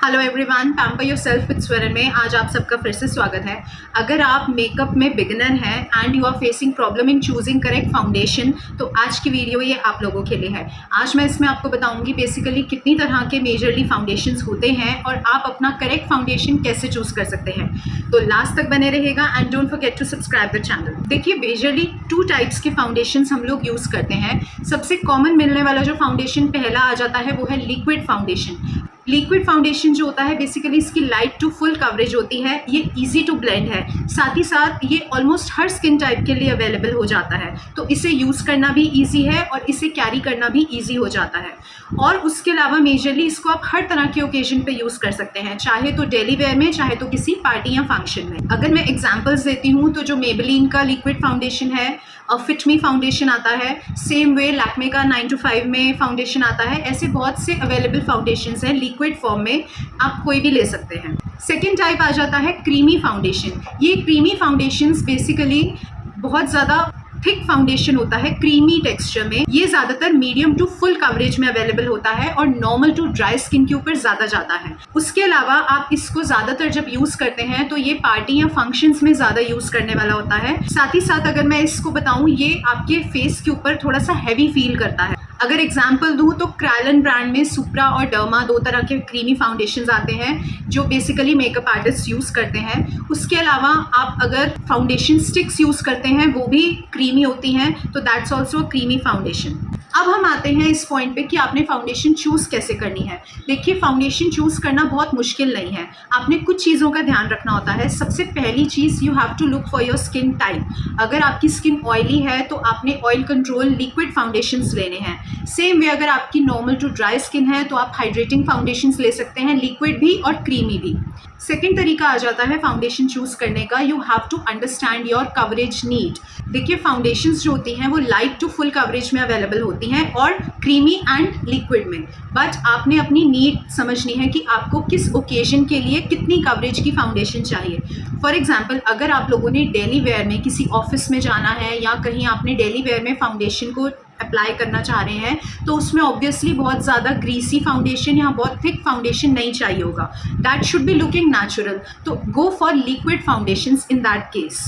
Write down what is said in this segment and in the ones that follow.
Hello everyone, pamper yourself with Swaran में आज आप सबका फिर से स्वागत है। अगर आप मेकअप में बिगिनर हैं and you are facing problem in choosing correct foundation, तो आज की वीडियो ये आप लोगों के लिए है। आज मैं इसमें आपको बताऊंगी बेसिकली कितनी तरह के मेजरली फाउंडेशंस होते हैं और आप अपना करेक्ट फाउंडेशन कैसे चूज कर सकते हैं। तो लास्ट तक बने रहेगा and don't forget to subscribe the channel. देखिए, मेजरली 2 टाइप्स के फाउंडेशंस हम लोग यूज करते हैं। सबसे कॉमन मिलने वाला जो फाउंडेशन पहला आ जाता है वो है लिक्विड फाउंडेशन। लिक्विड फाउंडेशन जो होता है बेसिकली इसकी लाइट टू फुल कवरेज होती है, ये इजी टू ब्लेंड है, साथ ही साथ ये ऑलमोस्ट हर स्किन टाइप के लिए अवेलेबल हो जाता है, तो इसे यूज़ करना भी इजी है और इसे कैरी करना भी इजी हो जाता है। और उसके अलावा मेजरली इसको आप हर तरह के ओकेजन पे यूज़ कर सकते हैं, चाहे तो डेली वेयर में, चाहे तो किसी पार्टी या फंक्शन में। अगर मैं एग्जाम्पल्स देती हूँ तो जो मेबेलिन का लिक्विड फाउंडेशन है, फिट मी फाउंडेशन आता है, सेम वे लैक्मे का 9 to 5 में फाउंडेशन आता है, ऐसे बहुत से अवेलेबल फाउंडेशंस हैं लिक्विड फॉर्म में, आप कोई भी ले सकते हैं। सेकेंड टाइप आ जाता है क्रीमी फाउंडेशन। ये क्रीमी फाउंडेशंस बेसिकली बहुत ज़्यादा थिक फाउंडेशन होता है, क्रीमी टेक्सचर में। ये ज़्यादातर मीडियम टू फुल कवरेज में अवेलेबल होता है और नॉर्मल टू ड्राई स्किन के ऊपर ज़्यादा जाता है। उसके अलावा आप इसको ज़्यादातर जब यूज़ करते हैं तो ये पार्टी या फंक्शंस में ज़्यादा यूज़ करने वाला होता है। साथ ही साथ अगर मैं इसको बताऊँ, ये आपके फेस के ऊपर थोड़ा सा हैवी फील करता है। अगर एग्जाम्पल दूँ तो क्रायलन ब्रांड में सुप्रा और डर्मा 2 तरह के क्रीमी फाउंडेशंस आते हैं जो बेसिकली मेकअप आर्टिस्ट यूज़ करते हैं। उसके अलावा आप अगर फाउंडेशन स्टिक्स यूज़ करते हैं वो भी क्रीमी होती हैं, तो दैट्स ऑल्सो क्रीमी फाउंडेशन। अब हम आते हैं इस पॉइंट पे कि आपने फाउंडेशन चूज़ कैसे करनी है। देखिए, फाउंडेशन चूज़ करना बहुत मुश्किल नहीं है, आपने कुछ चीज़ों का ध्यान रखना होता है। सबसे पहली चीज़, you have to look for your skin type. अगर आपकी स्किन ऑयली है तो आपने ऑयल कंट्रोल लिक्विड फाउंडेशंस लेने हैं। सेम वे अगर आपकी नॉर्मल टू ड्राई स्किन है तो आप हाइड्रेटिंग फाउंडेशंस ले सकते हैं, लिक्विड भी और क्रीमी भी। सेकेंड तरीका आ जाता है फाउंडेशन चूज़ करने का, you have to understand your coverage need. देखिए, फाउंडेशंस जो होती हैं वो लाइट टू फुल कवरेज में अवेलेबल होती हैं और क्रीमी एंड लिक्विड में, बट आपने अपनी नीड समझनी है कि आपको किस ओकेजन के लिए कितनी कवरेज की फाउंडेशन चाहिए। फॉर एग्जाम्पल, अगर आप लोगों ने डेली वेयर में किसी ऑफिस में जाना है या कहीं आपने डेली वेयर में फाउंडेशन को अप्लाई करना चाह रहे हैं, तो उसमें ऑब्वियसली बहुत ज़्यादा ग्रीसी फाउंडेशन या बहुत थिक फाउंडेशन नहीं चाहिए होगा। That should be looking natural, तो go for liquid foundations in that case.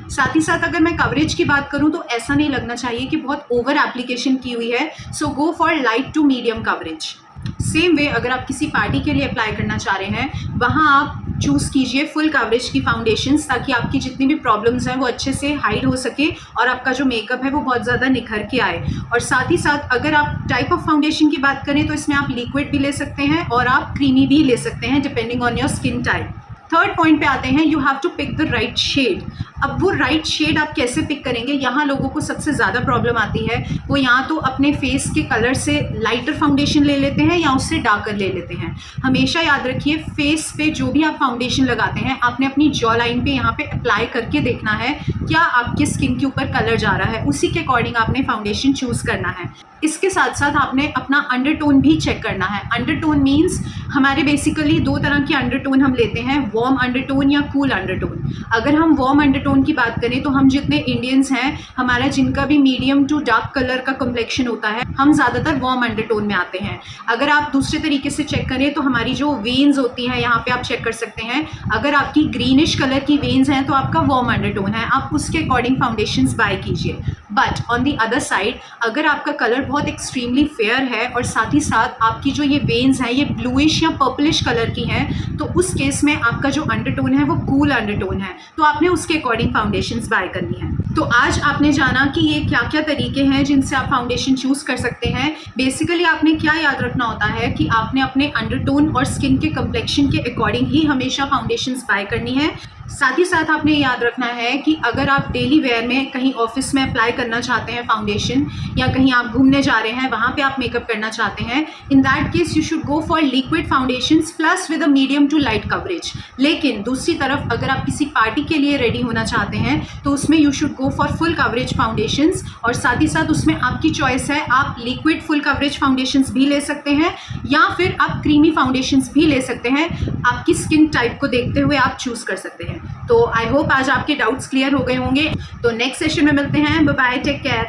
साथ ही साथ अगर मैं कवरेज की बात करूं तो ऐसा नहीं लगना चाहिए कि बहुत ओवर एप्लीकेशन की हुई है, so go for light to medium coverage. Same way अगर आप किसी पार्टी के लिए अप्लाई करना चाह रहे हैं, वहाँ आप चूज़ कीजिए फुल कवरेज की फाउंडेशंस, ताकि आपकी जितनी भी प्रॉब्लम्स हैं वो अच्छे से हाइड हो सके और आपका जो मेकअप है वो बहुत ज़्यादा निखर के आए। और साथ ही साथ अगर आप टाइप ऑफ फाउंडेशन की बात करें तो इसमें आप लिक्विड भी ले सकते हैं और आप क्रीमी भी ले सकते हैं, depending on your skin type. Third point पे आते हैं, you have to pick the right shade. अब वो राइट शेड आप कैसे पिक करेंगे, यहाँ लोगों को सबसे ज़्यादा प्रॉब्लम आती है। वो यहाँ तो अपने फेस के कलर से लाइटर फाउंडेशन ले लेते हैं या उससे डार्कर ले लेते हैं। हमेशा याद रखिए, फेस पे जो भी आप फाउंडेशन लगाते हैं आपने अपनी जॉ लाइन पे यहाँ पे अप्लाई करके देखना है क्या आपके स्किन के ऊपर कलर जा रहा है, उसी के अकॉर्डिंग आपने फाउंडेशन चूज़ करना है। इसके साथ साथ आपने अपना अंडरटोन भी चेक करना है। अंडरटोन मीन्स हमारे बेसिकली 2 तरह के अंडरटोन हम लेते हैं, वार्म अंडरटोन या कूल अंडरटोन। अगर हम वार्म अंडरटोन की बात करें तो हम जितने इंडियंस हैं, हमारा जिनका भी मीडियम टू डार्क कलर का कम्प्लेक्शन होता है, हम ज़्यादातर वार्म अंडरटोन में आते हैं। अगर आप दूसरे तरीके से चेक करें तो हमारी जो वेन्स होती हैं यहाँ पे आप चेक कर सकते हैं, अगर आपकी ग्रीनिश कलर की वेन्स हैं तो आपका वार्म अंडरटोन है, आप उसके अकॉर्डिंग फाउंडेशंस बाय कीजिए। But on the other side, अगर आपका कलर बहुत एक्सट्रीमली फेयर है और साथ ही साथ आपकी जो ये वेन्स हैं ये ब्लूइश या पर्पलिश कलर की हैं, तो उस केस में आपका जो अंडरटोन है वो कूल अंडरटोन है, तो आपने उसके अकॉर्डिंग फाउंडेशंस बाय करनी है। तो आज आपने जाना कि ये क्या क्या तरीके हैं जिनसे आप फाउंडेशन चूज़ कर सकते हैं। बेसिकली आपने क्या याद रखना होता है कि आपने अपने अंडरटोन और स्किन के कम्प्लेक्शन के अकॉर्डिंग ही हमेशा फाउंडेशंस बाय करनी है। साथ ही साथ आपने याद रखना है कि अगर आप डेली वेयर में कहीं ऑफिस में अप्लाई करना चाहते हैं फाउंडेशन, या कहीं आप घूमने जा रहे हैं वहाँ पे आप मेकअप करना चाहते हैं, in that case you should go for liquid foundations plus with a medium to light coverage. लेकिन दूसरी तरफ अगर आप किसी पार्टी के लिए रेडी होना चाहते हैं तो उसमें you should go for full coverage foundations, और साथ ही साथ उसमें आपकी चॉइस है, आप लिक्विड फुल कवरेज फाउंडेशंस भी ले सकते हैं या फिर आप क्रीमी फाउंडेशंस भी ले सकते हैं। आपकी स्किन टाइप को देखते हुए आप चूज़ कर सकते हैं। तो आई होप आज आपके डाउट्स क्लियर हो गए होंगे। तो नेक्स्ट सेशन में मिलते हैं। Bye bye, take care.